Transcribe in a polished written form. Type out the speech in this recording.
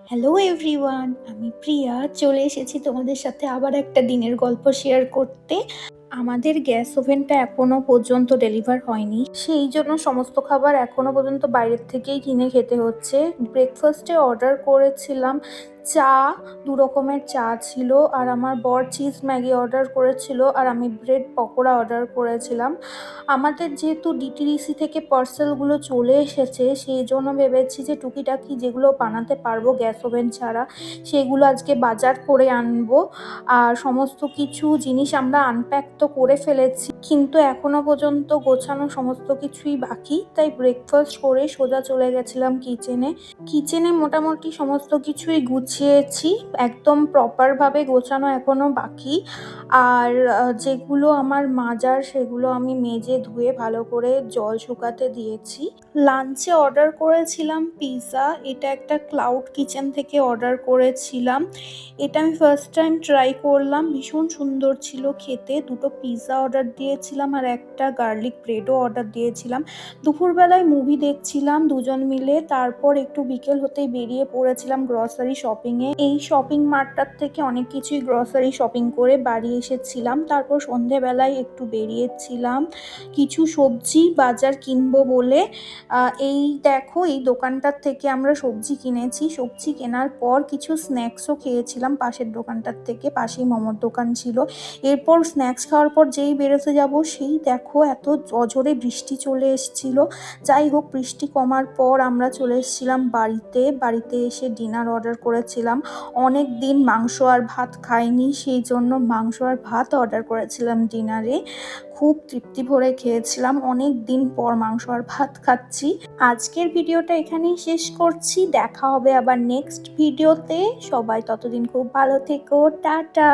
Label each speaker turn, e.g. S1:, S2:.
S1: Hello everyone, আমি প্রিয়া চলে এসেছি তোমাদের সাথে আবার একটা দিনের গল্প শেয়ার করতে। আমাদের গ্যাস ওভেনটা এখনো পর্যন্ত ডেলিভার হয়নি, সেই জন্য সমস্ত খাবার এখনো পর্যন্ত বাইরের থেকেই কিনে খেতে হচ্ছে। ব্রেকফাস্টে অর্ডার করেছিলাম চা, 2 রকমের চা ছিল, আর আমার বর চিজ ম্যাগি অর্ডার করেছিল, আর আমি ব্রেড পকোড়া অর্ডার করেছিলাম। আমাদের যেহেতু ডিটিডিসি থেকে পার্সেলগুলো চলে এসেছে, সেই জন্য ভেবেছি যে টুকিটাকি যেগুলো বানাতে পারবো গ্যাস ওভেন ছাড়া সেগুলো আজকে বাজার করে আনবো। আর সমস্ত কিছু জিনিস আমরা আনপ্যাক তো করে ফেলেছি, কিন্তু এখনো পর্যন্ত গোছানো সমস্ত কিছুই বাকি। তাই ব্রেকফাস্ট করে সোজা চলে গেছিলাম কিচেনে মোটামুটি সমস্ত কিছুই গুছিয়েছি, একদম প্রপারভাবে গোছানো এখনো বাকি। আর যেগুলো আমার মাজার সেগুলো আমি মেজে ধুয়ে ভালো করে জল শুকাতে দিয়েছি। লাঞ্চে অর্ডার করেছিলাম পিৎজা, এটা একটা ক্লাউড কিচেন থেকে অর্ডার করেছিলাম। এটা আমি ফার্স্ট টাইম ট্রাই করলাম, ভীষণ সুন্দর ছিল খেতে। 2টো পিৎজা অর্ডার দিয়েছিলাম আর একটা গার্লিক ব্রেডও অর্ডার দিয়েছিলাম। দুপুরবেলায় মুভি দেখছিলাম দুজন মিলে, তারপর একটু বিকেল হতেই বেরিয়ে পড়েছিলাম গ্রসারি শপিংয়ে। এই শপিং মার্টটার থেকে অনেক কিছুই গ্রসারি শপিং করে বাড়ি এসেছিলাম। তারপর সন্ধেবেলায় একটু বেরিয়েছিলাম কিছু সবজি বাজার কিনবো বলে। এই দেখো, এই দোকানটার থেকে আমরা সবজি কিনেছি। সবজি কেনার পর কিছু স্ন্যাক্সও খেয়েছিলাম পাশের দোকানটার থেকে, পাশেই মোমোর দোকান ছিল। এরপর স্ন্যাক্স খাওয়ার পর যেই বেরোতে যাব, সেই দেখো এত অঝোরে বৃষ্টি চলে এসেছিল। যাই হোক, বৃষ্টি কমার পর আমরা চলে এসেছিলাম বাড়িতে এসে ডিনার অর্ডার করেছিলাম। অনেক দিন মাংস আর ভাত খাইনি, সেই জন্য মাংস আর ভাত অর্ডার করেছিলাম ডিনারে। খুব তৃপ্তি ভরে খেয়েছিলাম, অনেক দিন পর মাংস আর ভাত খাচ্ছি। আজকের ভিডিওটা এখানেই শেষ করছি, দেখা হবে আবার নেক্সট ভিডিওতে। সবাই ততদিন খুব ভালো থেকো, টাটা।